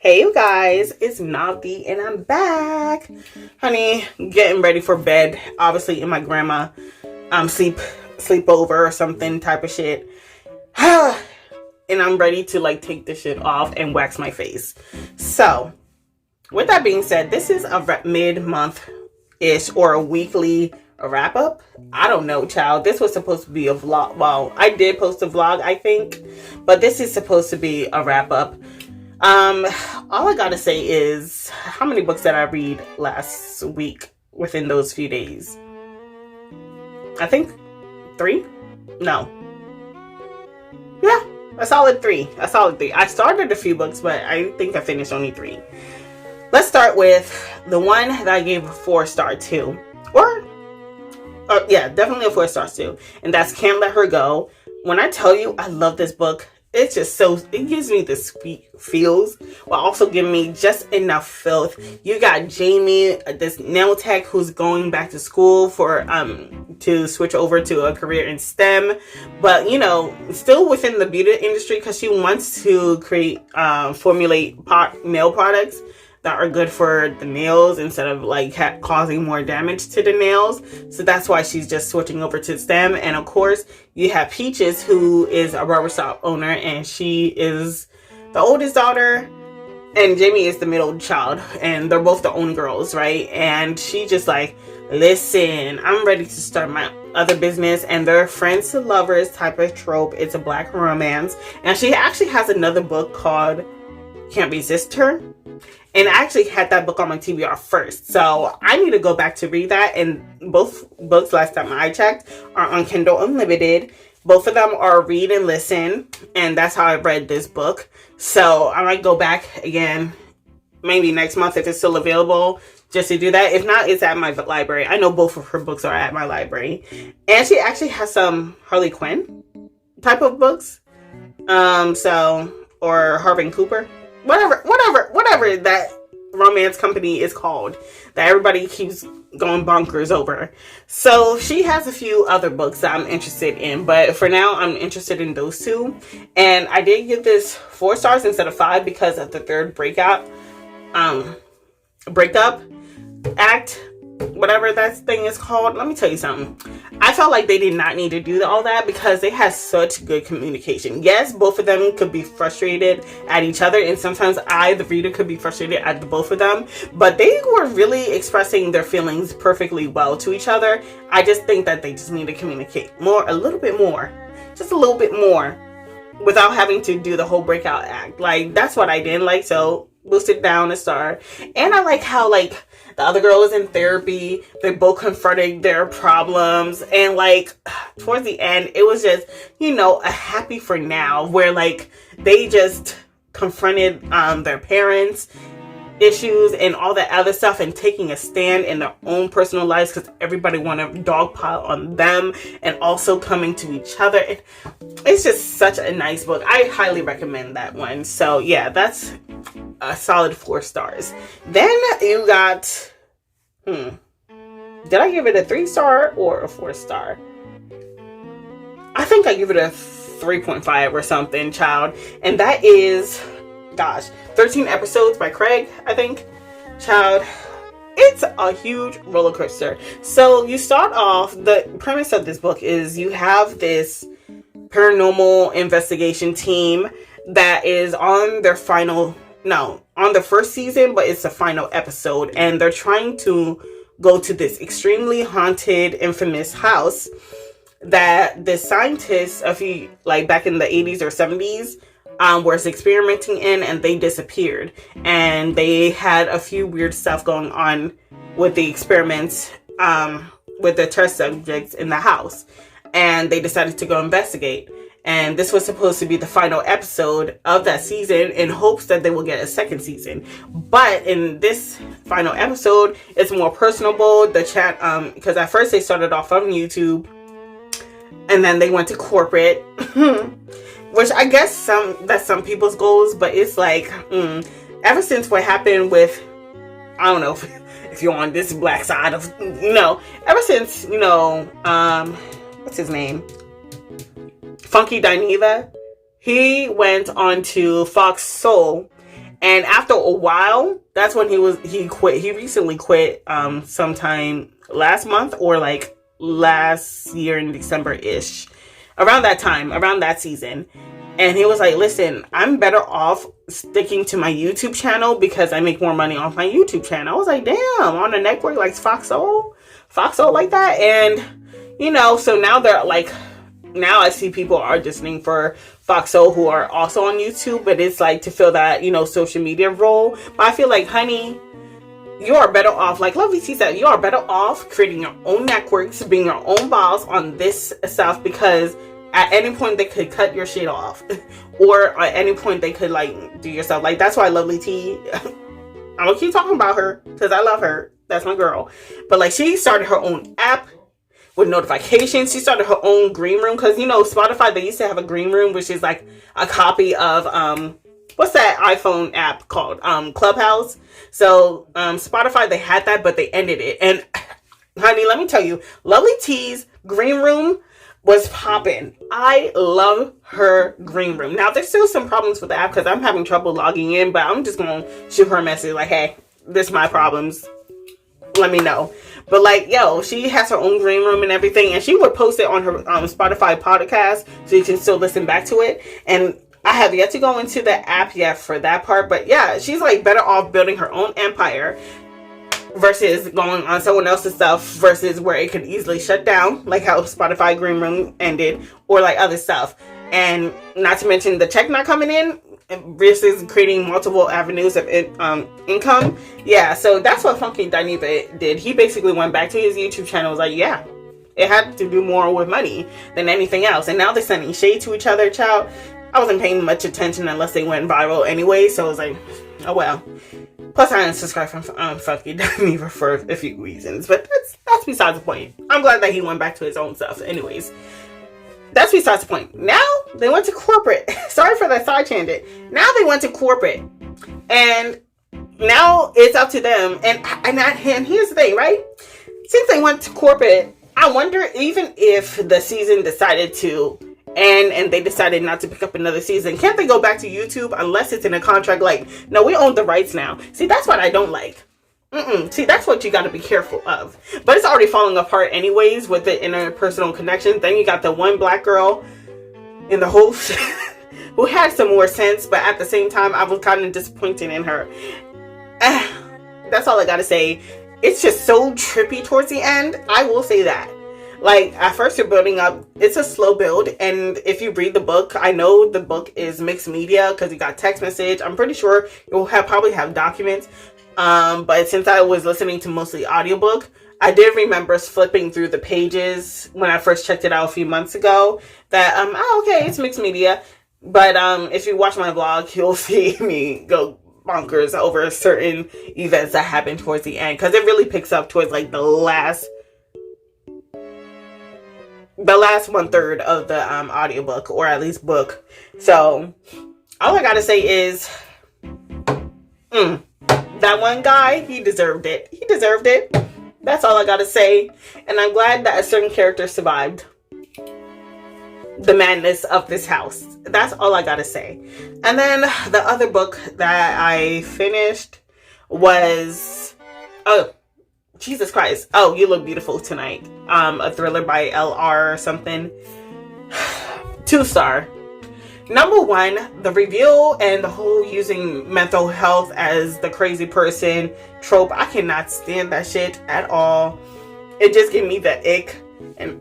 Hey you guys, it's Navi and I'm back. Honey, getting ready for bed. Obviously in my grandma sleepover or something type of shit. And I'm ready to like take this shit off and wax my face. So, with that being said, this is a mid-month ish or a weekly wrap up. I don't know, child. This was supposed to be a vlog. Well, I did post a vlog, I think, but this is supposed to be a wrap up. All I gotta say is, how many books did I read last week within those few days? I think 3? No. Yeah, a solid 3. I started a few books, but I think I finished only 3. Let's start with the one that I gave a 4-star to. Yeah, definitely a 4-star to. And that's Can't Let Her Go. When I tell you I love this book, it's just it gives me the sweet feels while also giving me just enough filth. You got Jamie, this nail tech who's going back to school for to switch over to a career in STEM, but still within the beauty industry because she wants to formulate nail products that are good for the nails instead of like causing more damage to the nails. So that's why she's just switching over to STEM. And of course, you have Peaches, who is a barbershop owner, and she is the oldest daughter, and Jamie is the middle child, and they're both the own girls, right? And she just like, listen, I'm ready to start my other business, and they're friends to lovers type of trope. It's a black romance, and she actually has another book called Can't Resist Her. And I actually had that book on my TBR first. So I need to go back to read that. And both books, last time I checked, are on Kindle Unlimited. Both of them are read and listen. And that's how I read this book. So I might go back again, maybe next month if it's still available, just to do that. If not, it's at my library. I know both of her books are at my library. And she actually has some Harley Quinn type of books. Or Harvey Cooper. Whatever that romance company is called that everybody keeps going bonkers over. So she has a few other books that I'm interested in, but for now I'm interested in those 2. And I did give this 4 stars instead of 5 because of the third breakup act, whatever that thing is called. Let me tell you something. I felt like they did not need to do all that because they had such good communication. Yes, both of them could be frustrated at each other, and sometimes I, the reader, could be frustrated at the both of them, but they were really expressing their feelings perfectly well to each other. I just think that they just need to communicate a little bit more, without having to do the whole breakout act. Like, that's what I didn't like, so boosted down a star. And I like how, like, the other girl is in therapy. They're both confronting their problems. And, like, towards the end, it was just, a happy for now. Where, like, they just confronted their parents' issues and all that other stuff. And taking a stand in their own personal lives. Because everybody wanted to dogpile on them. And also coming to each other. It's just such a nice book. I highly recommend that one. So, yeah, that's a solid 4 stars. Then you got, did I give it a 3-star or a 4-star? I think I give it a 3.5 or something, child. And that is, 13 episodes by Craig, I think. Child, it's a huge roller coaster. So you start off, the premise of this book is you have this paranormal investigation team that is on their on the first season, but it's the final episode, and they're trying to go to this extremely haunted, infamous house that the scientists back in the 80s or 70s was experimenting in, and they disappeared, and they had a few weird stuff going on with the experiments with the test subjects in the house, and they decided to go investigate. And this was supposed to be the final episode of that season in hopes that they will get a second season. But in this final episode, it's more personable. The chat, because at first they started off on YouTube and then they went to corporate, which I guess that's some people's goals. But it's like, ever since what happened with, I don't know if you're on this black side of, ever since, what's his name? Funky Dineva, he went on to Fox Soul And after a while, that's when he quit. He recently quit sometime last month or like last year in December-ish. Around that time, around that season. And he was like, listen, I'm better off sticking to my YouTube channel because I make more money off my YouTube channel. I was like, damn, on a network like Foxhole like that. And, you know, so now they're like, now I see people are auditioning for Foxhole who are also on YouTube, but it's like to fill that, you know, social media role. But I feel like, honey, you are better off, like Lovely T said, you are better off creating your own networks, being your own boss on this stuff, because at any point they could cut your shit off. Or at any point they could like do your stuff. Like, that's why Lovely T, I'm gonna keep talking about her because I love her. That's my girl. But like, she started her own app with notifications. She started her own green room, because you know Spotify, they used to have a green room, which is like a copy of what's that iPhone app called, Clubhouse. So Spotify, they had that, but they ended it. And honey, let me tell you, Lovely T's green room was popping. I love her green room. Now there's still some problems with the app because I'm having trouble logging in, but I'm just gonna shoot her a message like, hey, this is my problems, let me know. But like, yo, she has her own green room and everything, and she would post it on her Spotify podcast, so you can still listen back to it. And I have yet to go into the app yet for that part, but yeah, she's like better off building her own empire versus going on someone else's stuff, versus where it could easily shut down, like how Spotify green room ended, or like other stuff. And not to mention the check not coming in versus creating multiple avenues of income. Yeah, so that's what Funky Dineva did. He basically went back to his YouTube channel, was like, yeah, it had to do more with money than anything else. And now they're sending shade to each other, child. I wasn't paying much attention unless they went viral anyway, so I was like, oh well. Plus, I unsubscribed from Funky Dineva for a few reasons, but that's besides the point. I'm glad that he went back to his own stuff. Anyways, that's besides the point. Now they went to corporate. Sorry for that side tangent. Now they went to corporate, and now it's up to them. And here's the thing, right? Since they went to corporate, I wonder, even if the season decided to and they decided not to pick up another season, can't they go back to YouTube unless it's in a contract? Like, no, we own the rights now. See, that's what I don't like. See, that's what you got to be careful of. But it's already falling apart anyways with the interpersonal connection. Then you got the one black girl in the whole who had some more sense, but at the same time, I was kind of disappointed in her. That's all I got to say. It's just so trippy towards the end. I will say that. Like, at first you're building up, it's a slow build, and if you read the book, I know the book is mixed media because you got text message. I'm pretty sure you'll probably have documents, but since I was listening to mostly audiobook, I did remember flipping through the pages when I first checked it out a few months ago that, oh, okay, it's mixed media. But if you watch my vlog, you'll see me go bonkers over certain events that happen towards the end, because it really picks up towards like the last 1/3 of the audiobook, or at least book. So all I gotta say is that one guy, he deserved it. He deserved it. That's all I gotta say. And I'm glad that a certain character survived the madness of this house. That's all I gotta say. And then the other book that I finished was, oh, Jesus Christ. Oh, You Look Beautiful Tonight. A thriller by L.R. or something. 2-star. Number one, the reveal and the whole using mental health as the crazy person trope. I cannot stand that shit at all. It just gave me the ick. And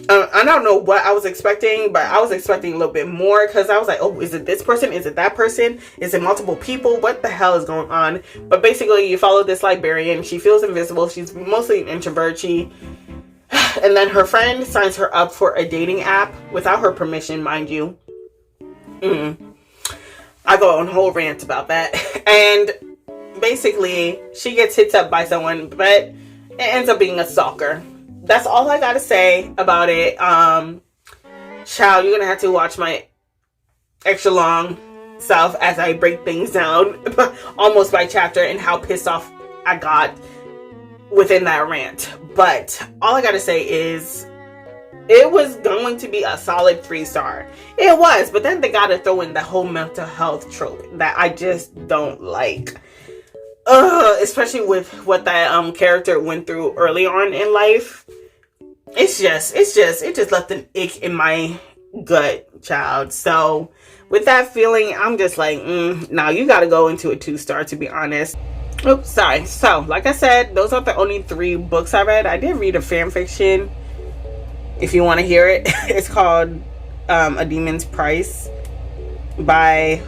I don't know what I was expecting, but I was expecting a little bit more, because I was like, oh, is it this person? Is it that person? Is it multiple people? What the hell is going on? But basically, you follow this librarian. She feels invisible. She's mostly an introvert. And then her friend signs her up for a dating app without her permission, mind you. I go on a whole rant about that. And basically, she gets hit up by someone, but it ends up being a stalker. That's all I gotta say about it. Child, you're gonna have to watch my extra long stuff as I break things down almost by chapter, and how pissed off I got within that rant. But all I gotta say is It was going to be a solid 3-star. It was, but then they gotta throw in the whole mental health trope that I just don't like. Especially with what that character went through early on in life. It just left an ick in my gut, child. So with that feeling, I'm just like, now you gotta go into a 2-star, to be honest. Oops, sorry. So, like I said, those are the only 3 books I read. I did read a fan fiction. If you want to hear it, it's called A Demon's Price by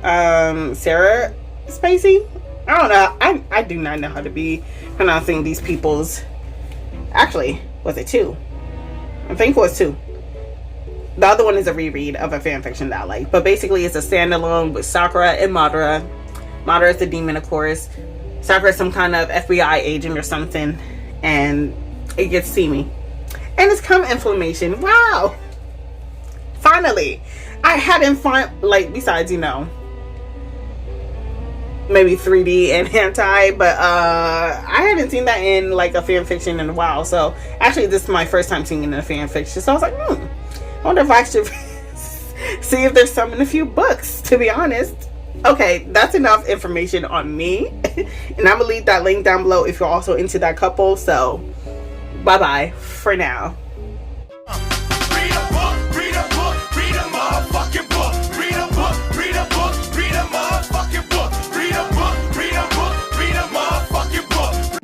Sarah Spacey. I don't know. I do not know how to be pronouncing these people's. Actually, was it 2? I think it was 2. The other one is a reread of a fan fiction that I like. But basically, it's a standalone with Sakura and Madara. Madara is the demon, of course. Sakura is some kind of FBI agent or something. And it gets steamy. And it's cum inflammation. Wow. Finally. I hadn't besides, maybe 3D and hentai, but I hadn't seen that in like a fan fiction in a while. So actually this is my first time seeing it in a fan fiction. So I was like, I wonder if I should see if there's some in a few books, to be honest. Okay, that's enough information on me. And I'm gonna leave that link down below if you're also into that couple. So bye bye for now.